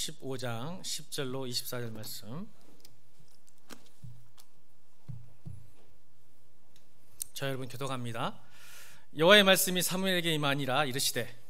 15장 10절로 24절 말씀. 자, 여러분 교독합니다. 여호와의 말씀이 사무엘에게 임하니라. 이르시되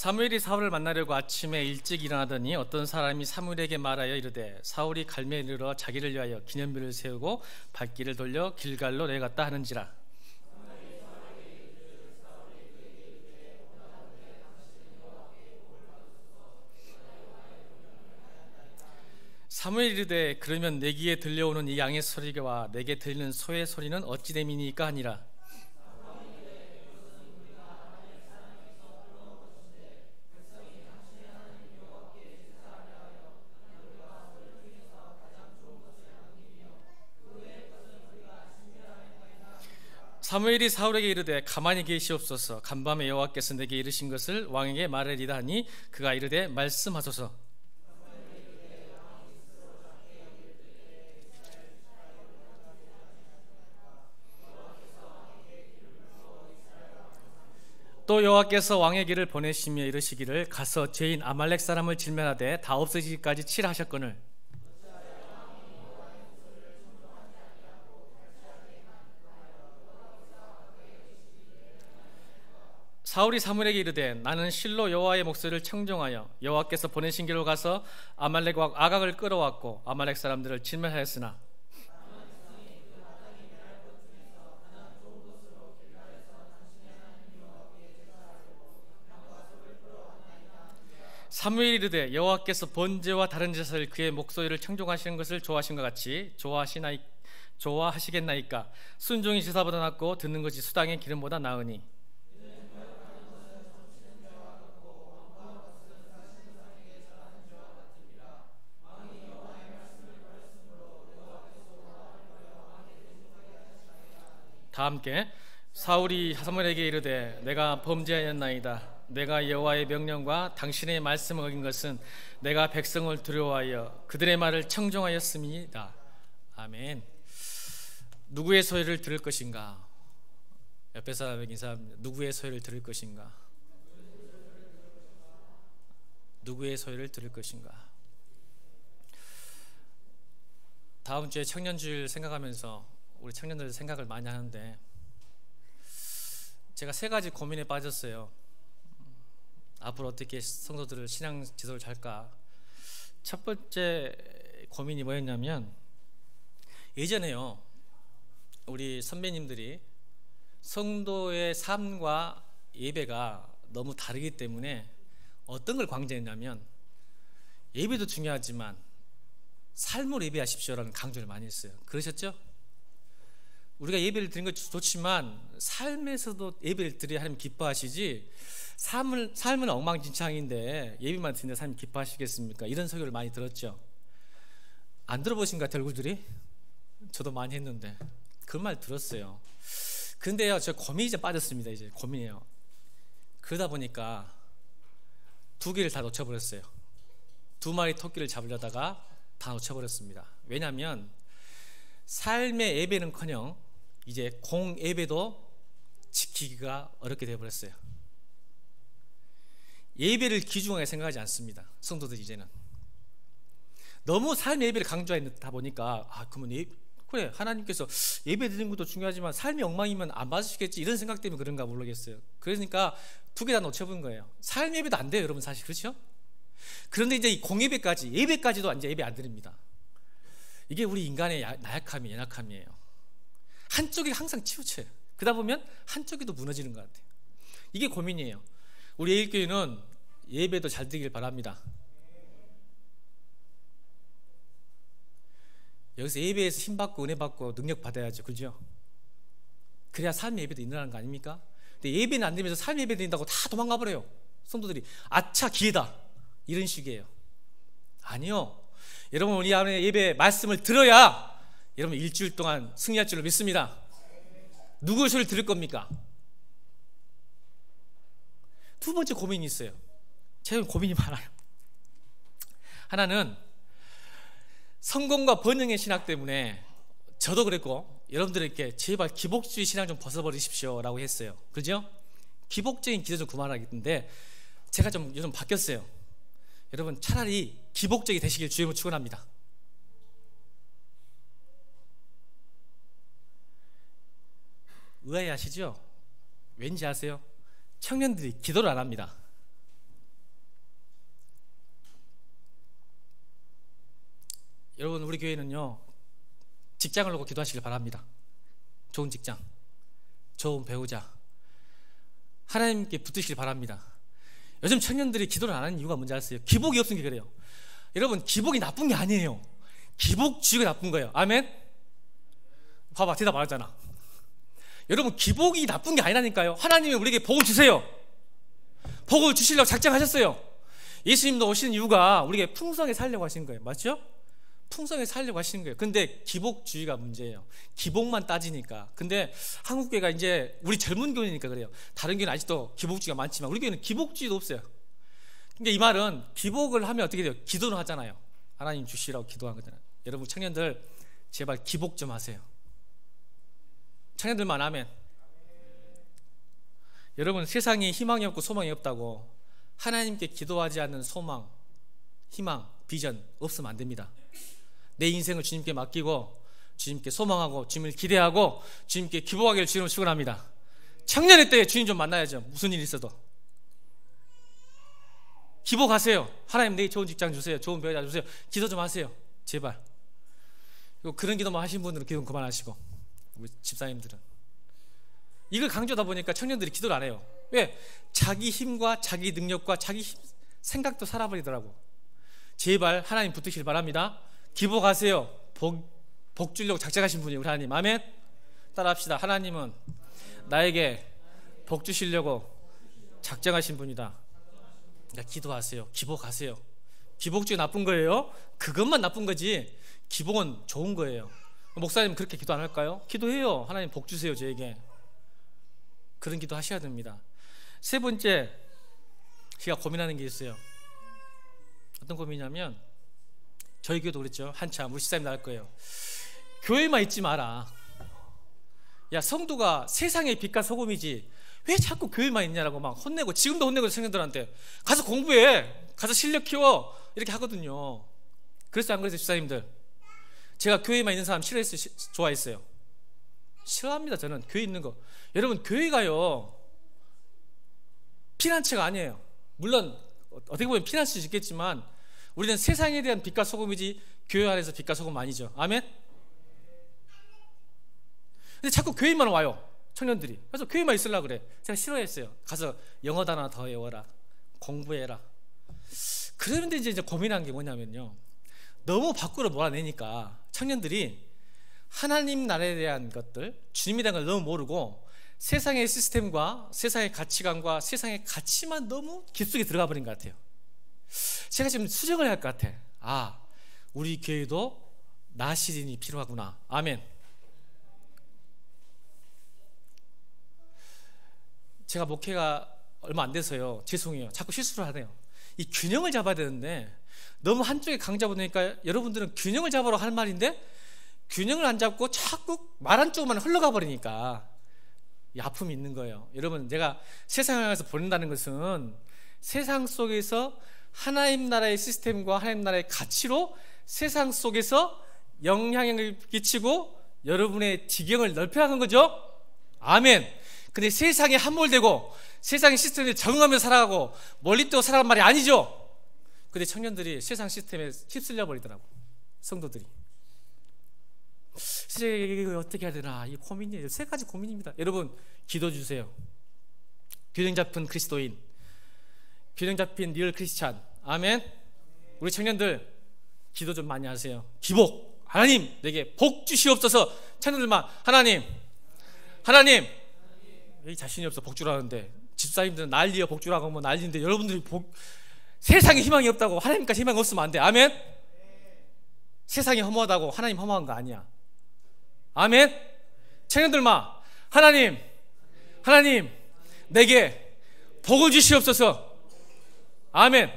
사무엘이 사울을 만나려고 아침에 일찍 일어나더니 어떤 사람이 사무엘에게 말하여 이르되 사울이 갈멜에 이르러 자기를 위하여 기념비를 세우고 발길을 돌려 길갈로 내려갔다 하는지라. 사무엘이 이르되 그러면 내 귀에 들려오는 이 양의 소리와 내게 들리는 소의 소리는 어찌 됨이니까 하니라. 사무엘이 사울에게 이르되 가만히 계시옵소서. 간밤에 여호와께서 내게 이르신 것을 왕에게 말하리다 하니 그가 이르되 말씀하소서. 또 여호와께서 왕의 길을 보내시며 이르시기를 가서 죄인 아말렉 사람을 질면하되 다 없어지기까지 치라 하셨거늘 사울이 사무엘에게 이르되 나는 실로 여호와의 목소리를 청종하여 여호와께서 보내신 길로 가서 아말렉 왕 아각을 끌어왔고 아말렉 사람들을 진멸하였으나 사무엘이 이르되 여호와께서 번제와 다른 제사를 그의 목소리를 청종하시는 것을 좋아하신 것 같이 좋아하시겠나이까. 순종이 제사보다 낫고 듣는 것이 수당의 기름보다 나으니 다 함께. 사울이 사무엘에게 이르되 내가 범죄하였나이다. 내가 여호와의 명령과 당신의 말씀을 어긴 것은 내가 백성을 두려워하여 그들의 말을 청종하였음이다. 아멘. 누구의 소리를 들을 것인가? 옆에 사람에게 인사합니다. 누구의 소리를 들을 것인가? 누구의 소리를 들을 것인가? 다음 주에 청년주일 생각하면서 우리 청년들 생각을 많이 하는데 제가 세 가지 고민에 빠졌어요. 앞으로 어떻게 성도들을 신앙 지도를 잘까? 첫 번째 고민이 뭐였냐면 예전에요 우리 선배님들이 성도의 삶과 예배가 너무 다르기 때문에 어떤 걸 강조했냐면 예배도 중요하지만 삶으로 예배하십시오라는 강조를 많이 했어요. 그러셨죠? 우리가 예배를 드리는 것도 좋지만 삶에서도 예배를 드려야 하나님 기뻐하시지 삶은 엉망진창인데 예배만 드리는데 하나님 기뻐하시겠습니까? 이런 설교를 많이 들었죠. 안 들어보신 것 같아요 얼굴들이? 저도 많이 했는데 그런 말 들었어요. 근데요 저 고민이 좀 빠졌습니다. 이제 고민이에요. 그러다 보니까 두 개를 다 놓쳐버렸어요. 두 마리 토끼를 잡으려다가 다 놓쳐버렸습니다. 왜냐하면 삶의 예배는커녕 이제 공예배도 지키기가 어렵게 되어버렸어요. 예배를 귀중하게 생각하지 않습니다. 성도들이 이제는 너무 삶의 예배를 강조하다 보니까 그러면 그래 하나님께서 예배 드리는 것도 중요하지만 삶이 엉망이면 안 받으시겠지 이런 생각 때문에 그런가 모르겠어요. 그러니까 두 개 다 놓쳐본 거예요. 삶 예배도 안 돼요 여러분 사실. 그렇죠? 그런데 이제 이 공예배까지 예배까지도 이제 예배 안 드립니다. 이게 우리 인간의 나약함이 연약함이에요. 한쪽이 항상 치우쳐요. 그러다 보면 한쪽이 더 무너지는 것 같아요. 이게 고민이에요. 우리 예일교회는 예배도 잘 드리길 바랍니다. 여기서 예배에서 힘받고 은혜받고 능력받아야죠. 그죠? 그래야 삶의 예배도 일어나는 거 아닙니까? 근데 예배는 안 되면서 삶의 예배 드린다고 다 도망가 버려요. 성도들이 아차 기회다 이런 식이에요. 아니요. 여러분 우리 안에 예배 말씀을 들어야 여러분 일주일 동안 승리할 줄로 믿습니다. 누구의 소리를 들을 겁니까? 두 번째 고민이 있어요. 제가 고민이 많아요. 하나는 성공과 번영의 신학 때문에 저도 그랬고 여러분들에게 제발 기복주의 신앙 좀 벗어버리십시오 라고 했어요. 그죠? 기복적인 기도 좀 그만하겠는데 제가 좀 요즘 바뀌었어요. 여러분 차라리 기복적이 되시길 주님으로 축원합니다. 의아해하시죠? 왠지 아세요? 청년들이 기도를 안 합니다. 여러분 우리 교회는요 직장을 놓고 기도하시길 바랍니다. 좋은 직장, 좋은 배우자, 하나님께 붙으시길 바랍니다. 요즘 청년들이 기도를 안 하는 이유가 뭔지 아세요? 기복이 없으니까 그래요. 여러분 기복이 나쁜 게 아니에요. 기복주의가 나쁜 거예요. 아멘? 봐봐 대답 안 하잖아. 여러분 기복이 나쁜 게 아니라니까요. 하나님이 우리에게 복을 주세요. 복을 주시려고 작정하셨어요. 예수님도 오신 이유가 우리에게 풍성하게 살려고 하신 거예요. 맞죠? 풍성하게 살려고 하시는 거예요. 근데 기복주의가 문제예요. 기복만 따지니까. 근데 한국교회가 이제 우리 젊은 교회니까 그래요. 다른 교회는 아직도 기복주의가 많지만 우리 교회는 기복주의도 없어요. 근데 이 말은 기복을 하면 어떻게 돼요? 기도는 하잖아요. 하나님 주시라고 기도한 거잖아요. 여러분 청년들 제발 기복 좀 하세요. 청년들만 하면 여러분 세상에 희망이 없고 소망이 없다고 하나님께 기도하지 않는 소망, 희망, 비전 없으면 안 됩니다. 내 인생을 주님께 맡기고 주님께 소망하고 주님을 기대하고 주님께 기복하기를 주님으로 축원합니다. 청년의 때에 주님 좀 만나야죠. 무슨 일이 있어도 기복하세요. 하나님 내게 좋은 직장 주세요. 좋은 배우자 주세요. 기도 좀 하세요. 제발. 그리고 그런 기도만 하신 분들은 기도 그만하시고 우리 집사님들은 이걸 강조하다 보니까 청년들이 기도를 안 해요. 왜? 자기 힘과 자기 능력과 자기 생각도 살아버리더라고. 제발 하나님 붙으시길 바랍니다. 기복하세요. 복 주려고 작정하신 분이 우리 하나님. 아멘. 따라합시다. 하나님은 나에게 복 주시려고 작정하신 분이다. 그러니까 기도하세요. 기복하세요. 기복주의 나쁜 거예요? 그것만 나쁜 거지 기복은 좋은 거예요. 목사님 그렇게 기도 안 할까요? 기도해요. 하나님 복 주세요 저에게. 그런 기도 하셔야 됩니다. 세 번째 제가 고민하는 게 있어요. 어떤 고민이냐면 저희 교회도 그랬죠. 한참 우리 집사님 나갈 거예요. 교회만 있지 마라. 야 성도가 세상의 빛과 소금이지 왜 자꾸 교회만 있냐라고 막 혼내고 지금도 혼내고 청년들한테 가서 공부해 가서 실력 키워 이렇게 하거든요. 그랬어요 안 그랬어요 집사님들? 제가 교회만 있는 사람 싫어했어요 좋아했어요? 싫어합니다. 저는 교회 있는 거. 여러분 교회가요 피난처가 아니에요. 물론 어떻게 보면 피난처일 수 있겠지만 우리는 세상에 대한 빛과 소금이지 교회 안에서 빛과 소금 아니죠. 아멘? 근데 자꾸 교회만 와요 청년들이. 그래서 교회만 있으려고 그래. 제가 싫어했어요. 가서 영어 단어 더 외워라 공부해라. 그런데 이제 고민한 게 뭐냐면요 너무 밖으로 몰아내니까 청년들이 하나님 나라에 대한 것들 주님에 대한 걸 너무 모르고 세상의 시스템과 세상의 가치관과 세상의 가치만 너무 깊숙이 들어가 버린 것 같아요. 제가 지금 수정을 해야 할 것 같아. 아 우리 교회도 나시린이 필요하구나. 아멘. 제가 목회가 얼마 안 돼서요 죄송해요 자꾸 실수를 하네요. 이 균형을 잡아야 되는데 너무 한쪽에 강잡으니까 여러분들은 균형을 잡으러 할 말인데 균형을 안 잡고 자꾸 말 한쪽만 흘러가 버리니까 이 아픔이 있는 거예요. 여러분 내가 세상을 향해서 보낸다는 것은 세상 속에서 하나님 나라의 시스템과 하나님 나라의 가치로 세상 속에서 영향을 끼치고 여러분의 지경을 넓혀가는 거죠. 아멘. 근데 세상에 함몰되고 세상의 시스템에 적응하며 살아가고 멀리 떠 살아가는 말이 아니죠. 근데 청년들이 세상 시스템에 휩쓸려 버리더라고. 성도들이. 이거 어떻게 해야 되나 이 고민이에요. 세 가지 고민입니다. 여러분 기도 주세요. 균형 잡힌 그리스도인, 균형 잡힌 리얼 크리스찬. 아멘. 우리 청년들 기도 좀 많이 하세요. 기복. 하나님 내게 복 주시옵소서. 청년들만 하나님 왜 자신이 없어 복 주라는데 집사님들은 난리야 복 주라고 하면 난리인데 여러분들이 세상에 희망이 없다고 하나님까지 희망이 없으면 안 돼. 아멘. 세상이 허무하다고 하나님 허무한 거 아니야. 아멘. 청년들만 하나님 내게 복을 주시옵소서. 아멘.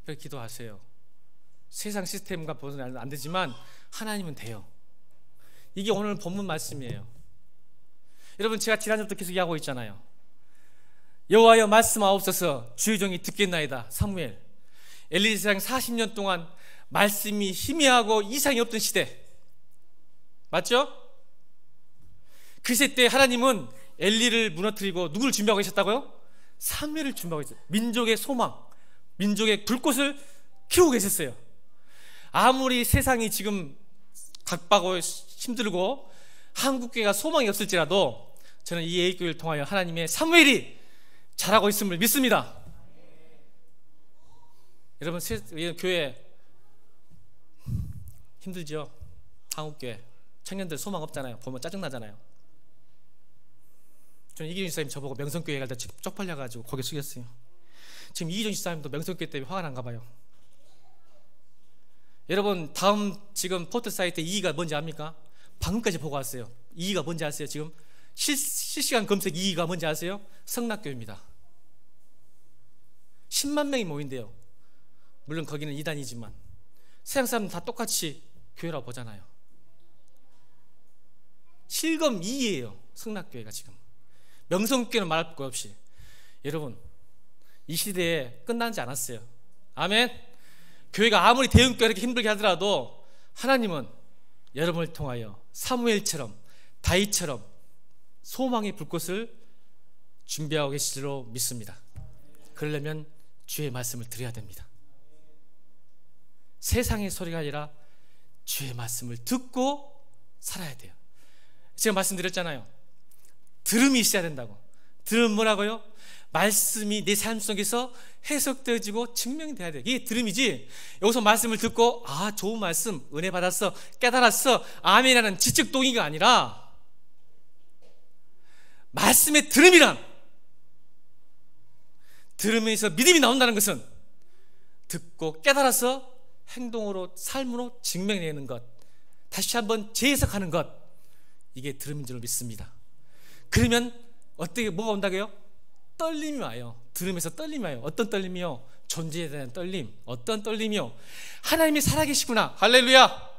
그렇게 기도하세요. 세상 시스템과 벗어나면 안 되지만 하나님은 돼요. 이게 오늘 본문 말씀이에요. 여러분, 제가 지난주부터 계속 이야기하고 있잖아요. 여호와여 말씀하옵소서, 주의 종이 듣겠나이다. 사무엘. 엘리 세상 40년 동안 말씀이 희미하고 이상이 없던 시대, 맞죠? 그 시대 때 하나님은 엘리를 무너뜨리고 누구를 준비하고 계셨다고요? 사무엘을 준비하고 있어요. 민족의 소망, 민족의 불꽃을 키우고 계셨어요. 아무리 세상이 지금 각박하고 힘들고 한국교회가 소망이 없을지라도 저는 이 예일교회를 통하여 하나님의 사무엘이 잘하고 있음을 믿습니다. 여러분, 교회 힘들죠? 한국교회 청년들 소망 없잖아요. 보면 짜증나잖아요. 저는 이기준 집사님 저보고 명성교회 갈 때 쪽팔려가지고 고개 숙였어요. 지금 이기준 집사님도 명성교회 때문에 화가 난가 봐요. 여러분, 다음 지금 포털 사이트 2위가 뭔지 압니까? 방금까지 보고 왔어요. 2위가 뭔지 아세요? 지금 실시간 검색 2위가 뭔지 아세요? 성락교회입니다. 10만 명이 모인대요. 물론 거기는 이단이지만 세상 사람은 다 똑같이 교회라고 보잖아요. 실검 2위예요. 성락교회가 지금. 명성교회는 말할 것 없이. 여러분, 이 시대에 끝나지 않았어요. 아멘. 교회가 아무리 대형교회 이렇게 힘들게 하더라도 하나님은 여러분을 통하여 사무엘처럼 다윗처럼 소망의 불꽃을 준비하고 계실 줄로 믿습니다. 그러려면 주의 말씀을 드려야 됩니다. 세상의 소리가 아니라 주의 말씀을 듣고 살아야 돼요. 제가 말씀드렸잖아요. 들음이 있어야 된다고. 들음 뭐라고요? 말씀이 내 삶 속에서 해석되어지고 증명이 돼야 돼요. 이게 들음이지, 여기서 말씀을 듣고 아, 좋은 말씀, 은혜 받았어, 깨달았어, 아멘이라는 지적 동의가 아니라 말씀의 들음이란, 들음에서 믿음이 나온다는 것은 듣고 깨달아서 행동으로, 삶으로 증명해내는 것, 다시 한번 재해석하는 것, 이게 들음인 줄 믿습니다. 그러면 어떻게, 뭐가 온다고요? 떨림이 와요. 들으면서 떨림이 와요. 어떤 떨림이요? 존재에 대한 떨림. 어떤 떨림이요? 하나님이 살아계시구나. 할렐루야.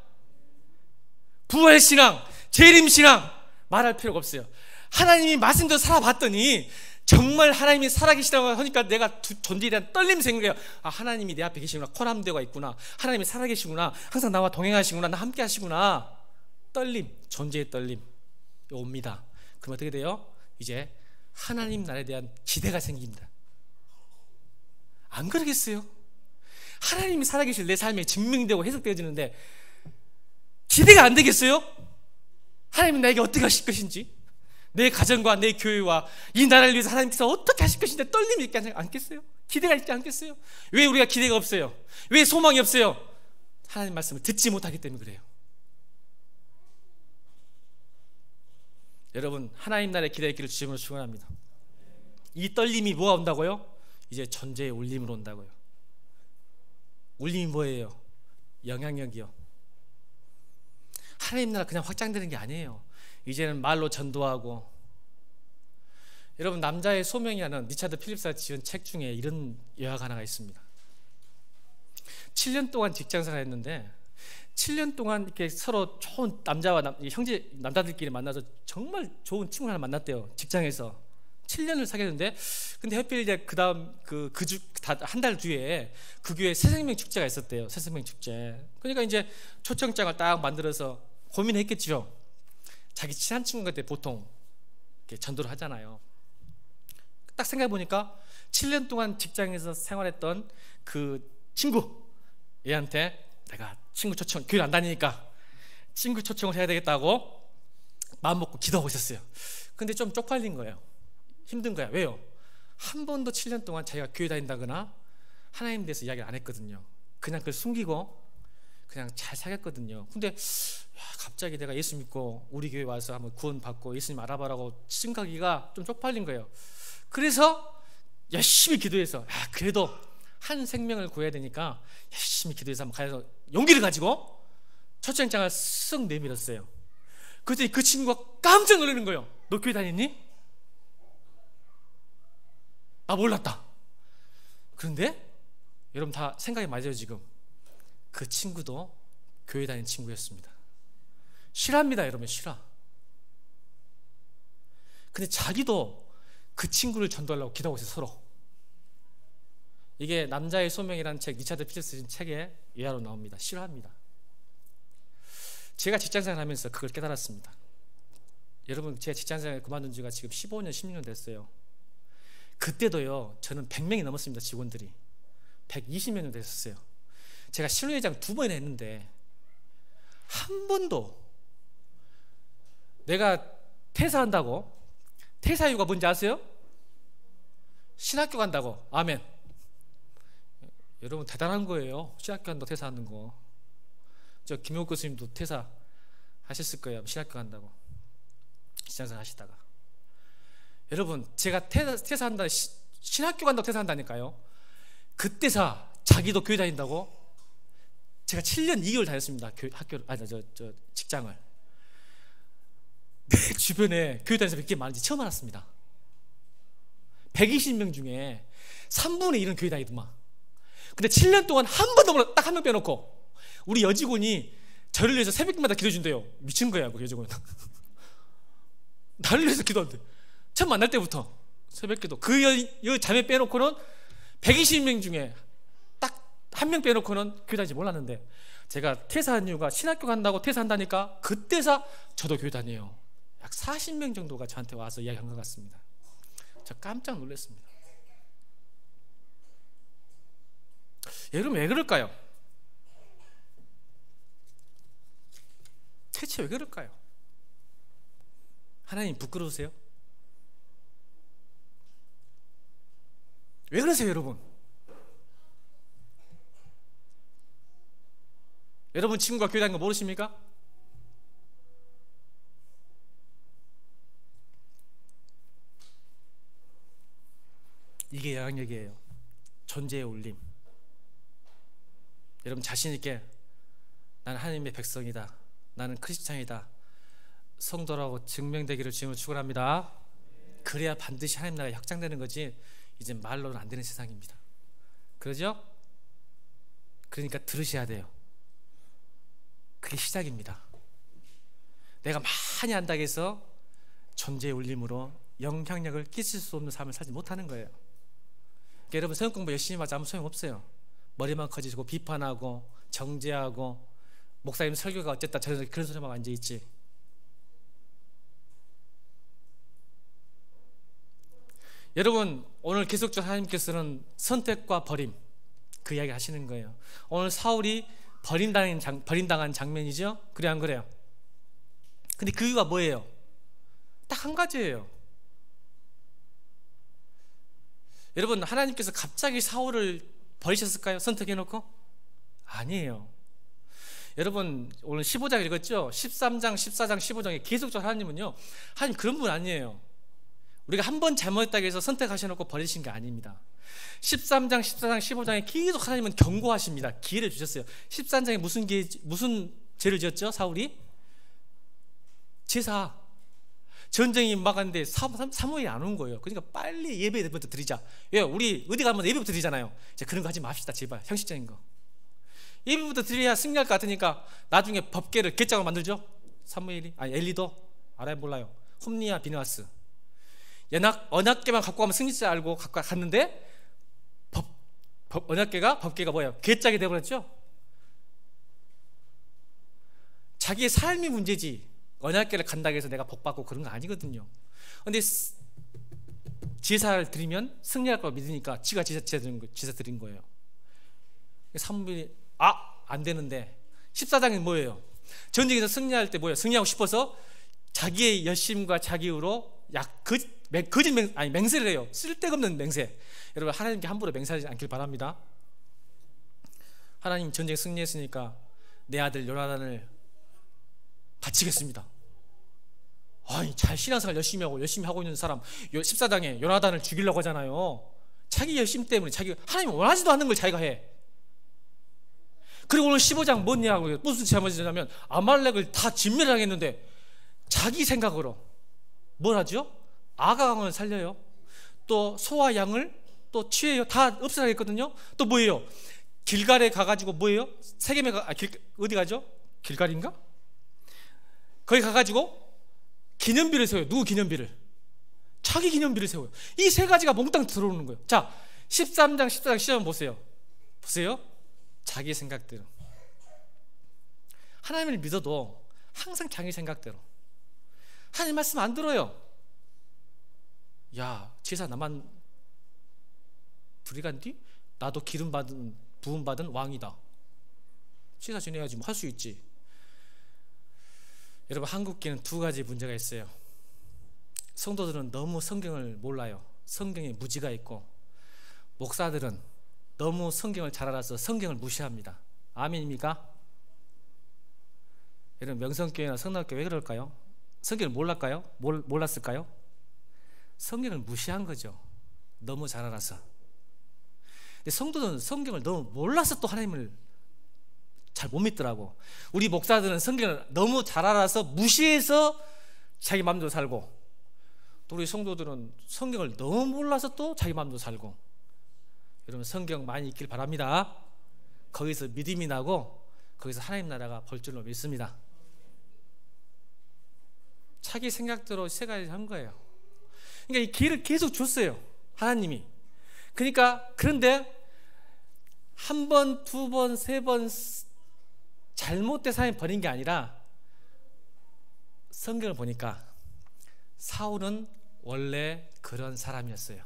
부활신앙, 재림신앙 말할 필요가 없어요. 하나님이 말씀대로 살아봤더니 정말 하나님이 살아계시다고 하니까 내가 존재에 대한 떨림이 생겨요. 아, 하나님이 내 앞에 계시구나. 코람대가 있구나. 하나님이 살아계시구나. 항상 나와 동행하시구나. 나 함께 하시구나. 떨림, 존재의 떨림 옵니다. 그럼 어떻게 돼요? 이제 하나님 나라에 대한 기대가 생깁니다. 안 그러겠어요? 하나님이 살아계실 내 삶에 증명되고 해석되어지는데 기대가 안 되겠어요? 하나님은 나에게 어떻게 하실 것인지, 내 가정과 내 교회와 이 나라를 위해서 하나님께서 어떻게 하실 것인지 떨림이 있지 않겠어요? 기대가 있지 않겠어요? 왜 우리가 기대가 없어요? 왜 소망이 없어요? 하나님 말씀을 듣지 못하기 때문에 그래요. 여러분, 하나님 나라의 기대의 길을 주님으로 축원합니다. 이 떨림이 뭐가 온다고요? 이제 존재의 울림으로 온다고요. 울림이 뭐예요? 영향력이요. 하나님 나라 그냥 확장되는 게 아니에요. 이제는 말로 전도하고. 여러분, 남자의 소명이라는 리차드 필립스가 지은 책 중에 이런 요약 하나가 있습니다. 7년 동안 직장생활 했는데 7년 동안 이렇게 서로 좋은 남자와 형제 남자들끼리 만나서 정말 좋은 친구 하나 만났대요. 직장에서 7년을 사귀었는데, 근데 하필 이제 그다음 한 달 뒤에 그 교회에 새생명 축제가 있었대요. 새생명 축제. 그러니까 이제 초청장을 딱 만들어서 고민했겠죠. 자기 친한 친구한테 보통 이렇게 전도를 하잖아요. 딱 생각해 보니까 7년 동안 직장에서 생활했던 그 친구 얘한테 내가 친구 초청, 교회를 안 다니니까 친구 초청을 해야 되겠다고 마음먹고 기도하고 있었어요. 근데 좀 쪽팔린 거예요. 힘든 거야. 왜요? 한 번도 7년 동안 자기가 교회 다닌다거나 하나님에 대해서 이야기를 안 했거든요. 그냥 그걸 숨기고 그냥 잘 사귀었거든요. 근데 갑자기 내가 예수 믿고 우리 교회 와서 한번 구원 받고 예수님 알아봐라고 생각하기가 좀 쪽팔린 거예요. 그래서 열심히 기도해서 그래도 한 생명을 구해야 되니까 열심히 기도해서 한번 가서 용기를 가지고 초청장을 쓱 내밀었어요. 그랬더니 그 친구가 깜짝 놀라는 거예요. 너 교회 다녔니? 아, 몰랐다. 그런데 여러분 다 생각이 맞아요. 지금 그 친구도 교회 다니는 친구였습니다. 실화입니다, 여러분. 실화. 근데 자기도 그 친구를 전도하려고 기도하고 있어요, 서로. 이게 남자의 소명이라는 책, 리차드 피처스 쓴 책에 예화로 나옵니다. 실화입니다. 제가 직장생활 하면서 그걸 깨달았습니다. 여러분, 제가 직장생활 그만둔 지가 지금 15년, 16년 됐어요. 그때도요, 저는 100명이 넘었습니다, 직원들이. 120명 됐었어요. 제가 신혼회장 2번이나 했는데 한 번도 내가 퇴사한다고, 퇴사 이유가 뭔지 아세요? 신학교 간다고. 아멘. 여러분 대단한 거예요. 신학교 간다고 퇴사하는 거. 저 김용욱 교수님도 퇴사하셨을 거예요. 신학교 간다고 직장생활 하시다가. 여러분 제가 퇴사한다, 신학교 간다고 퇴사한다니까요. 그때사 자기도 교회 다닌다고. 제가 7년 2개월 다녔습니다. 학교를, 아니 저 직장을. 내 주변에 교회 다니는 사람이 이렇게 많은지 처음 알았습니다. 120명 중에 3분의 1은 교회 다니더만. 근데 7년 동안 한 번도 몰라. 딱 한 명 빼놓고 우리 여직원이 저를 위해서 새벽마다 기도해준대요. 미친 거야 그 여직원은. 나를 위해서 기도한대. 처음 만날 때부터 새벽기도. 그 자매 빼놓고는 120명 중에 딱 한 명 빼놓고는 교회 다니지 몰랐는데, 제가 퇴사한 이유가 신학교 간다고 퇴사한다니까 그때서 저도 교회 다녀요. 약 40명 정도가 저한테 와서 이야기한 것 같습니다. 저 깜짝 놀랐습니다. 여러분 왜 그럴까요? 대체 왜 그럴까요? 하나님 부끄러우세요? 왜 그러세요, 여러분? 여러분 친구가 교회 다니는 거 모르십니까? 이게 영향력이에요. 존재의 울림. 여러분 자신 있게 나는 하나님의 백성이다, 나는 크리스찬이다, 성도라고 증명되기를 주님으로 축원합니다. 그래야 반드시 하나님 나라가 확장되는 거지, 이제 말로는 안 되는 세상입니다. 그러죠? 그러니까 들으셔야 돼요. 그게 시작입니다. 내가 많이 안다고 해서 존재의 울림으로 영향력을 끼칠 수 없는 삶을 살지 못하는 거예요. 그러니까 여러분 성경 공부 열심히 하자 아무 소용없어요. 머리만 커지고 비판하고 정죄하고 목사님 설교가 어쨌다 저런 그런 소리만 앉아있지. 여러분 오늘 계속적으로 하나님께서는 선택과 버림, 그 이야기 하시는 거예요. 오늘 사울이 버림당한 장면이죠. 그래 안 그래요? 근데 그 이유가 뭐예요? 딱 한 가지예요. 여러분 하나님께서 갑자기 사울을 버리셨을까요? 선택해놓고? 아니에요. 여러분 오늘 15장 읽었죠? 13장, 14장, 15장에 계속적으로 하나님은요, 하나님 그런 분 아니에요. 우리가 한 번 잘못했다고 해서 선택하셔놓고 버리신 게 아닙니다. 13장, 14장, 15장에 계속 하나님은 경고하십니다. 기회를 주셨어요. 13장에 무슨 죄를 지었죠? 사울이? 제사. 전쟁이 막 왔는데 사무엘이 안 온 거예요. 그러니까 빨리 예배부터 드리자. 왜? 우리 어디 가면 예배부터 드리잖아요. 이제 그런 거 하지 맙시다 제발. 형식적인 거. 예배부터 드려야 승리할 것 같으니까 나중에 법궤를 궤장으로 만들죠. 사무엘이, 아니 엘리도 알아요 몰라요. 홈리와 비느하스. 언약궤만 갖고 가면 승리자 알고 갖고 갔는데 법궤가 뭐예요? 궤짝이 되어버렸죠. 자기의 삶이 문제지 언약궤를 간다고 해서 내가 복받고 그런 거 아니거든요. 근데 제사를 드리면 승리할 걸 믿으니까 지가 제사 드린 거예요. 사무엘이 안 되는데 14장은 뭐예요? 전쟁에서 승리할 때 뭐예요? 승리하고 싶어서 자기의 열심과 자기로 맹세를 해요. 쓸데없는 맹세. 여러분 하나님께 함부로 맹세하지 않길 바랍니다. 하나님 전쟁 승리했으니까 내 아들 요나단을 바치겠습니다. 아니 잘 신앙생활 열심히 하고 있는 사람 14장에 요나단을 죽이려고 하잖아요. 자기 열심 때문에 하나님 원하지도 않는 걸 자기가 해. 그리고 오늘 15장 뭐냐고요? 무슨 잘못이냐면 아말렉을 다 진멸하겠는데 자기 생각으로 뭘 하죠? 아가강을 살려요. 또 소와 양을 또 취해요. 다 없애야겠거든요. 또 뭐예요? 길갈에 가가지고 뭐예요? 세겜에 어디 가죠? 길갈인가? 거기 가가지고 기념비를 세워요. 누구 기념비를? 자기 기념비를 세워요. 이 세 가지가 몽땅 들어오는 거예요. 자, 13장 14장 시험 보세요. 자기 생각대로. 하나님을 믿어도 항상 자기 생각대로. 하나님 말씀 안 들어요. 야, 제사 나만 둘이 간뒤? 나도 부음 받은 왕이다. 제사 지내야지 뭐 할 수 있지. 여러분, 한국교회는 두 가지 문제가 있어요. 성도들은 너무 성경을 몰라요. 성경에 무지가 있고, 목사들은 너무 성경을 잘 알아서 성경을 무시합니다. 아멘입니까? 여러분, 명성교회나 성남교회 왜 그럴까요? 성경을 몰랐을까요? 성경을 무시한 거죠. 너무 잘 알아서. 근데 성도들은 성경을 너무 몰라서 또 하나님을 잘 못 믿더라고. 우리 목사들은 성경을 너무 잘 알아서 무시해서 자기 마음대로 살고, 또 우리 성도들은 성경을 너무 몰라서 또 자기 마음대로 살고. 여러분, 성경 많이 읽길 바랍니다. 거기서 믿음이 나고 거기서 하나님 나라가 볼 줄로 믿습니다. 자기 생각대로 세 가지 한 거예요. 그러니까 이 기회를 계속 줬어요, 하나님이. 그런데 한 번, 두 번, 세 번 잘못된 사람이 버린 게 아니라, 성경을 보니까 사울은 원래 그런 사람이었어요.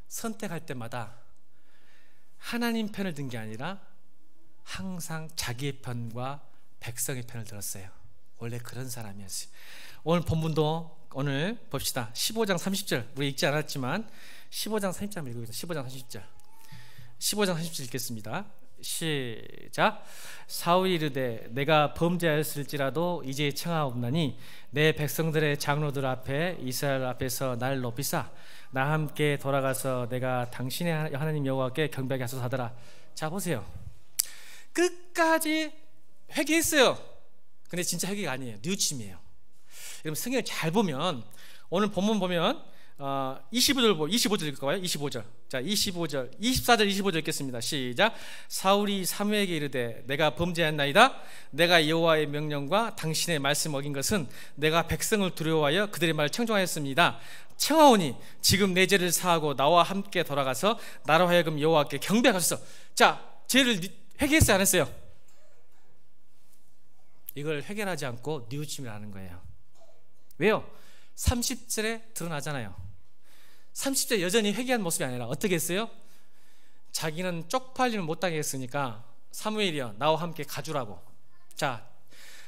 선택할 때마다 하나님 편을 든 게 아니라 항상 자기의 편과 백성의 편을 들었어요. 원래 그런 사람이었어요. 오늘 본문도 오늘 봅시다. 15장 30절, 우리 읽지 않았지만 15장 30절 읽어보겠습니다. 15장 30절 15장 30절 읽겠습니다. 시작. 사울이 이르되 내가 범죄하였을지라도 이제 청하옵나니 내 백성들의 장로들 앞에 이스라엘 앞에서 날 높이사 나 함께 돌아가서 내가 당신의 하나님 여호와께 경배하게 하소서 하더라. 자, 보세요. 끝까지 회개했어요. 근데 진짜 회개가 아니에요. 뉘우침이에요. 여러분, 성경을 잘 보면, 오늘 본문 보면 25절 읽을까요? 25절. 자, 24절 25절 읽겠습니다. 시작. 사울이 사무엘에게 이르되 내가 범죄했나이다. 내가 여호와의 명령과 당신의 말씀 어긴 것은 내가 백성을 두려워하여 그들의 말을 청종하였습니다. 청하오니 지금 내 죄를 사하고 나와 함께 돌아가서 나로 하여금 여호와께 경배하소서. 자, 죄를 회개했어요, 안 했어요? 이걸 해결하지 않고 뉘우침을 하는 거예요. 왜요? 30절에 드러나잖아요. 30절 여전히 회개한 모습이 아니라 어떻게 했어요? 자기는 쪽팔림을 못 당하게 했으니까 사무엘이여 나와 함께 가주라고. 자,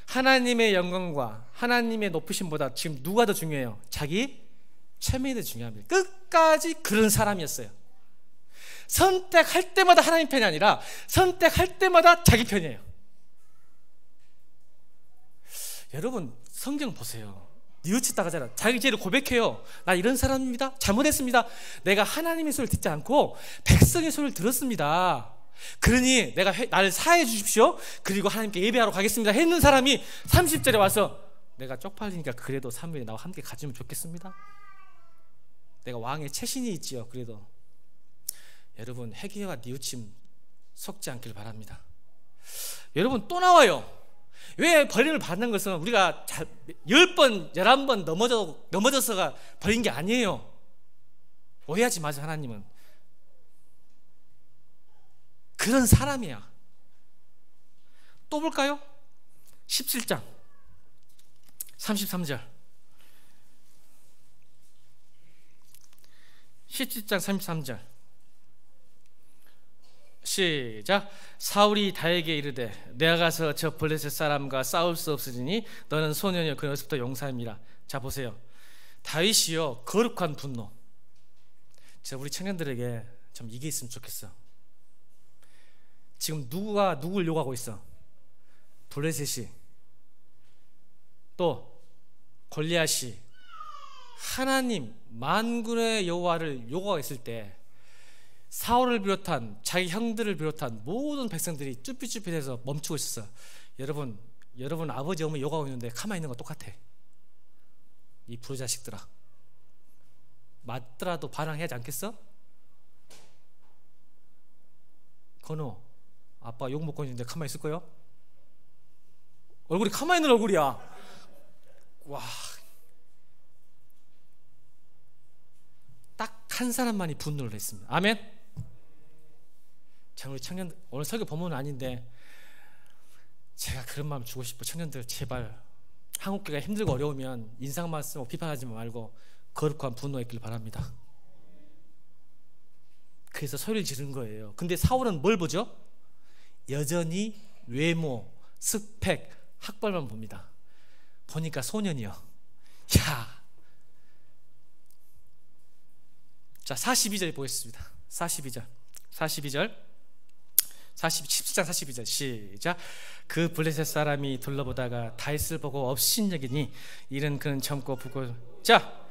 하나님의 영광과 하나님의 높으심보다 지금 누가 더 중요해요? 자기 체면이 더 중요합니다. 끝까지 그런 사람이었어요. 선택할 때마다 하나님 편이 아니라 선택할 때마다 자기 편이에요. 여러분, 성경 보세요. 뉘우치다가 하잖아. 자기 죄를 고백해요. 나 이런 사람입니다. 잘못했습니다. 내가 하나님의 소리를 듣지 않고 백성의 소리를 들었습니다. 그러니 나를 사해 주십시오. 그리고 하나님께 예배하러 가겠습니다 했는 사람이 30절에 와서 내가 쪽팔리니까 그래도 사무엘이 나와 함께 가주면 좋겠습니다. 내가 왕의 체신이 있지요. 그래도 여러분, 회개와 뉘우침 속지 않길 바랍니다. 여러분, 또 나와요. 왜 버림을 받는 것은 우리가 10번, 11번 넘어져서가 버린 게 아니에요. 오해하지 마세요. 하나님은 그런 사람이야. 또 볼까요? 17장 33절 17장 33절 시작. 사울이 다에게 이르되 내가 가서 저 블레셋 사람과 싸울 수 없으리니 너는 소년이여 그녀서부터 용사입니다. 자, 보세요. 다윗이요 거룩한 분노. 우리 청년들에게 좀 이게 있으면 좋겠어. 지금 누가 누굴 욕하고 있어? 블레셋이, 또 골리앗이 하나님 만군의 여호와를 욕하고 있을 때 사울을 비롯한 자기 형들을 비롯한 모든 백성들이 쭈삣쭈삣해서 멈추고 있었어. 여러분 아버지 어머니 욕하고 있는데 가만히 있는 거 똑같아. 이 부자식들아, 맞더라도 반항해야지 않겠어? 건우, 아빠 욕 먹고 있는데 가만히 있을 거요? 얼굴이 가만히 있는 얼굴이야. 와, 딱 한 사람만이 분노를 했습니다. 아멘. 자, 우리 청년들, 오늘 설교 본문은 아닌데 제가 그런 마음 주고 싶어. 청년들 제발 한국교회가 힘들고 어려우면 인상만 쓰고 비판하지 말고 거룩한 분노했길 바랍니다. 그래서 소리를 지른 거예요. 근데 사울은 뭘 보죠? 여전히 외모, 스펙, 학벌만 봅니다. 보니까 소년이요. 야, 자 42절 보겠습니다. 42절 17장 42절 시작. 그 블레셋 사람이 둘러보다가 다윗을 보고 업신여기니 이른 그는 젊고 붓고. 자,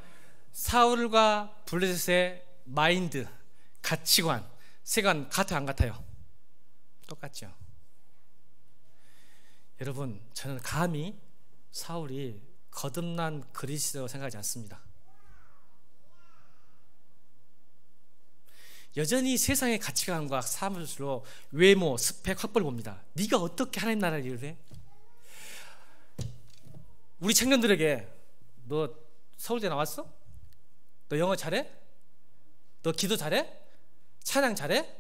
사울과 블레셋의 마인드, 가치관, 세관 같아요 안 같아요? 똑같죠. 여러분, 저는 감히 사울이 거듭난 그리스도라고 생각하지 않습니다. 여전히 세상의 가치관과 사무실로 외모, 스펙, 학벌을 봅니다. 네가 어떻게 하나님 나라를 이루래? 우리 청년들에게 너 서울대 나왔어? 너 영어 잘해? 너 기도 잘해? 찬양 잘해?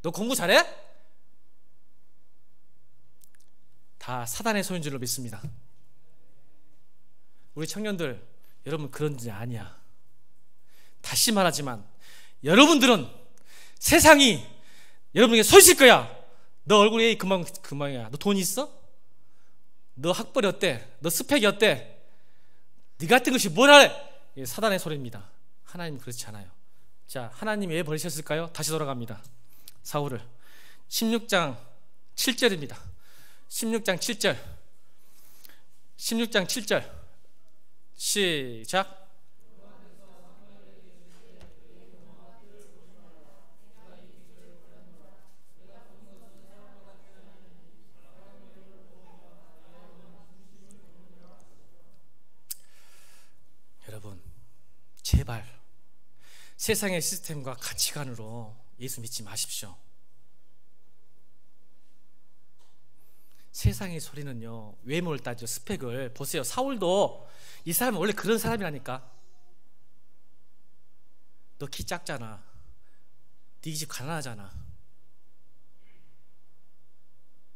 너 공부 잘해? 다 사단의 소유인 줄로 믿습니다. 우리 청년들, 여러분 그런 게 아니야. 다시 말하지만 여러분들은 세상이 여러분에게 손실 거야. 너 얼굴이 금방이야. 너 돈 있어? 너 학벌이 어때? 너 스펙이 어때? 네 같은 것이 뭘 하래? 이게 사단의 소리입니다. 하나님은 그렇지 않아요. 자, 하나님이 왜 버리셨을까요? 다시 돌아갑니다. 사울을 16장 7절입니다. 16장 7절 시작. 여러분, 제발 세상의 시스템과 가치관으로 예수 믿지 마십시오. 세상의 소리는요, 외모를 따져, 스펙을 보세요. 사울도 이 사람은 원래 그런 사람이라니까. 너 키 작잖아. 네 집 가난하잖아.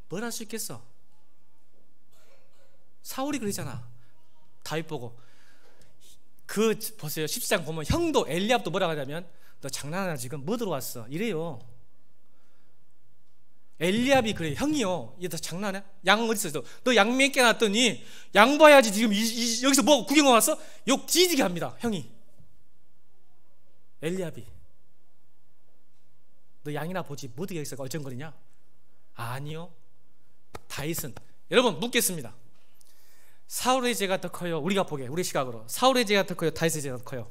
뭘 할 수 있겠어? 사울이 그러잖아. 다윗 보고. 보세요. 10장 보면 형도 엘리압도 뭐라고 하냐면 너 장난하나 지금? 뭐 들어왔어? 이래요. 엘리압이 그래. 형이요. 얘 너 장난해? 양 어디 있어? 너 양 몇 개 놨더니 양 봐야지 지금 여기서 뭐 구경 왔어? 욕 지지게 합니다. 형이. 엘리압이. 너 양이나 보지. 뭐 어떻게 여기서 얼쩡거리냐? 아니요. 다윗은, 여러분 묻겠습니다. 사울의 죄가 더 커요? 우리가 보게, 우리 시각으로 사울의 죄가 더 커요? 다윗의 죄가 더 커요?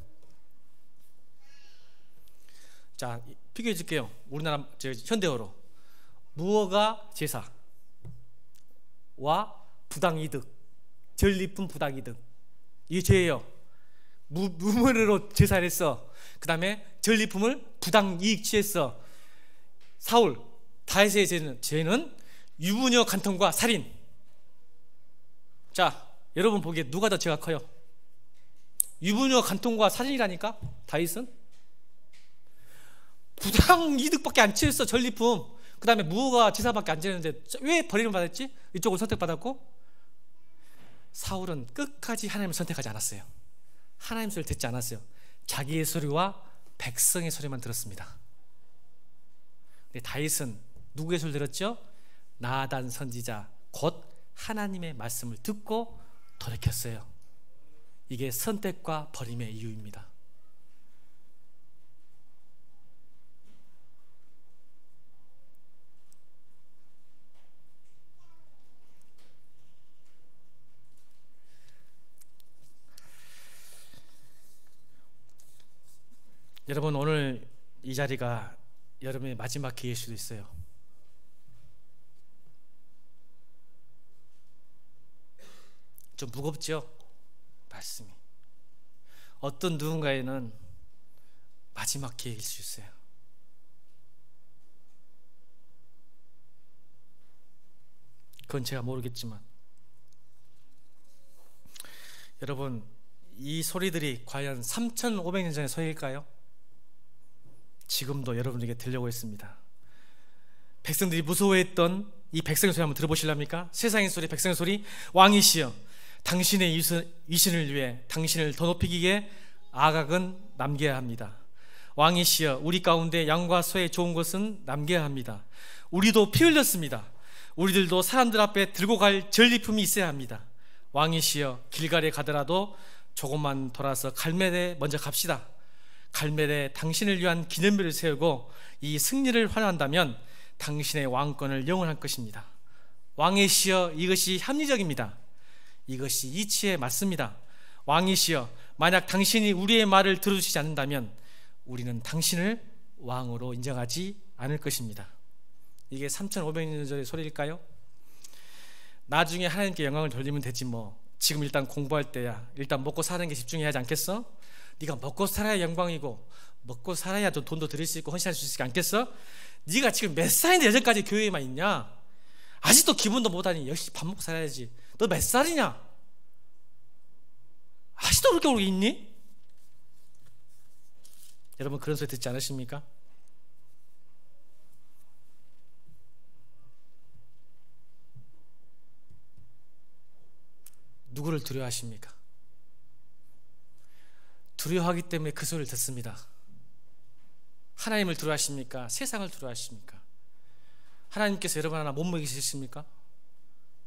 자, 비교해 줄게요. 우리나라 현대어로 무허가 제사와 부당이득, 전리품 부당이득, 이게 죄예요. 무문으로 제사를 했어. 그 다음에 전리품을 부당이익 취했어. 사울, 다윗의 죄는 유부녀 간통과 살인. 자, 여러분 보기에 누가 더 죄가 커요? 유부녀 간통과 살인이라니까. 다윗은 부당 이득밖에 안 취했어. 전리품, 그 다음에 무허가 제사밖에 안 지냈는데 왜 버림을 받았지? 이쪽을 선택받았고. 사울은 끝까지 하나님을 선택하지 않았어요. 하나님 소리를 듣지 않았어요. 자기의 소리와 백성의 소리만 들었습니다. 근데 다윗은 누구의 소리를 들었죠? 나단 선지자, 곧 하나님의 말씀을 듣고 돌이켰어요. 이게 선택과 버림의 이유입니다. 여러분, 오늘 이 자리가 여러분의 마지막 기회일 수도 있어요. 좀 무겁죠? 말씀이. 어떤 누군가에는 마지막 기회일 수 있어요. 그건 제가 모르겠지만, 여러분, 이 소리들이 과연 3,500년 전의 소리일까요? 지금도 여러분에게 들려오고 있습니다. 백성들이 무서워했던 이 백성의 소리 한번 들어보실랍니까? 세상의 소리, 백성의 소리. 왕이시여, 당신의 위신을 위해 당신을 더 높이기 위해 아각은 남겨야 합니다. 왕이시여, 우리 가운데 양과 소의 좋은 것은 남겨야 합니다. 우리도 피 흘렸습니다. 우리들도 사람들 앞에 들고 갈 전리품이 있어야 합니다. 왕이시여, 길갈에 가더라도 조금만 돌아서 갈멜에 먼저 갑시다. 갈멜에 당신을 위한 기념비를 세우고 이 승리를 환호한다면 당신의 왕권을 영원할 것입니다. 왕이시여, 이것이 합리적입니다. 이것이 이치에 맞습니다. 왕이시여, 만약 당신이 우리의 말을 들어주시지 않는다면 우리는 당신을 왕으로 인정하지 않을 것입니다. 이게 3,500년 전의 소리일까요? 나중에 하나님께 영광을 돌리면 되지 뭐. 지금 일단 공부할 때야 일단 먹고 사는 게 집중해야 하지 않겠어? 네가 먹고 살아야 영광이고 먹고 살아야 또 돈도 드릴 수 있고 헌신할 수 있지 않겠어? 네가 지금 몇 살인데 여전까지 교회에만 있냐? 아직도 기분도 못하니 역시 밥 먹고 살아야지. 너 몇 살이냐? 아직도 그렇게 오래 있니? 여러분, 그런 소리 듣지 않으십니까? 누구를 두려워하십니까? 두려워하기 때문에 그 소리를 듣습니다. 하나님을 두려워하십니까? 세상을 두려워하십니까? 하나님께서 여러분 하나 못 먹이십니까?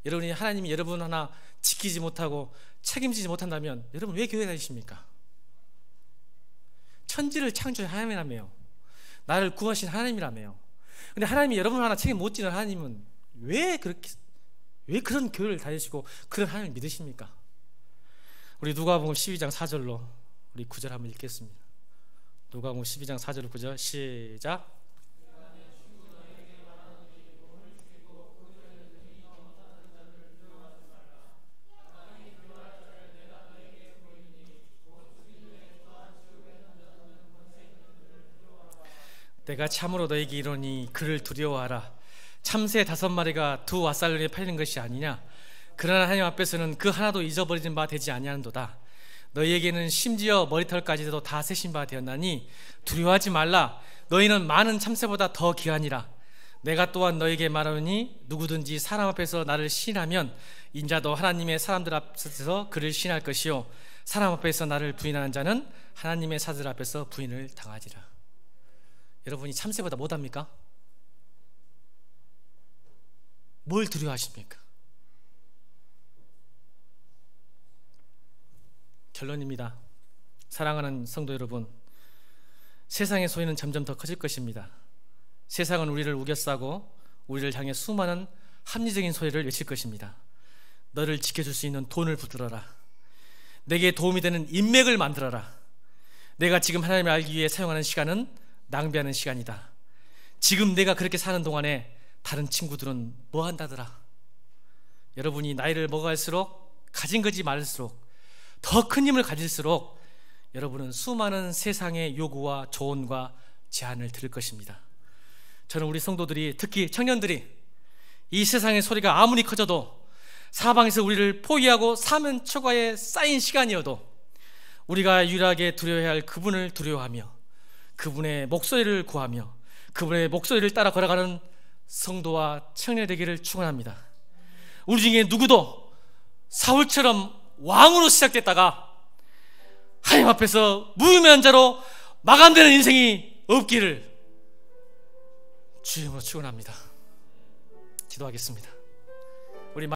하나님이 여러분 하나 지키지 못하고 책임지지 못한다면 여러분 왜 교회 다니십니까? 천지를 창조한 하나님이라며요. 나를 구하신 하나님이라며요. 근데 하나님이 여러분 하나 책임 못 지는 하나님은 왜 그런 교회를 다니시고 그런 하나님을 믿으십니까? 우리 누가복음 12장 4절로 우리 9절 한번 읽겠습니다. 누가복음 12장 4절 9절 시작. 내가 참으로 너에게 이르노니 그를 두려워하라. 참새 5마리가 2왓살론에 팔린 것이 아니냐? 그러나 하나님 앞에서는 그 하나도 잊어버리는 바 되지 아니하는도다. 너희에게는 심지어 머리털까지도 다 세신 바 되었나니 두려워하지 말라. 너희는 많은 참새보다 더 귀하니라. 내가 또한 너에게 말하노니 누구든지 사람 앞에서 나를 시인하면 인자도 하나님의 사람들 앞에서 그를 시인할 것이요 사람 앞에서 나를 부인하는 자는 하나님의 사들 앞에서 부인을 당하리라. 여러분이 참새보다 못합니까? 뭘 두려워하십니까? 결론입니다. 사랑하는 성도 여러분, 세상의 소리는 점점 더 커질 것입니다. 세상은 우리를 우겨싸고 우리를 향해 수많은 합리적인 소리를 외칠 것입니다. 너를 지켜줄 수 있는 돈을 붙들어라. 내게 도움이 되는 인맥을 만들어라. 내가 지금 하나님을 알기 위해 사용하는 시간은 낭비하는 시간이다. 지금 내가 그렇게 사는 동안에 다른 친구들은 뭐 한다더라. 여러분이 나이를 먹어갈수록 가진 것이 많을수록 더 큰 힘을 가질수록 여러분은 수많은 세상의 요구와 조언과 제안을 들을 것입니다. 저는 우리 성도들이, 특히 청년들이 이 세상의 소리가 아무리 커져도 사방에서 우리를 포위하고 사면 초과에 쌓인 시간이어도 우리가 유일하게 두려워해야 할 그분을 두려워하며 그분의 목소리를 구하며 그분의 목소리를 따라 걸어가는 성도와 청년이 되기를 축원합니다. 우리 중에 누구도 사울처럼 왕으로 시작됐다가 하나님 앞에서 무의미한 자로 마감되는 인생이 없기를 주님으로 축원합니다. 기도하겠습니다. 우리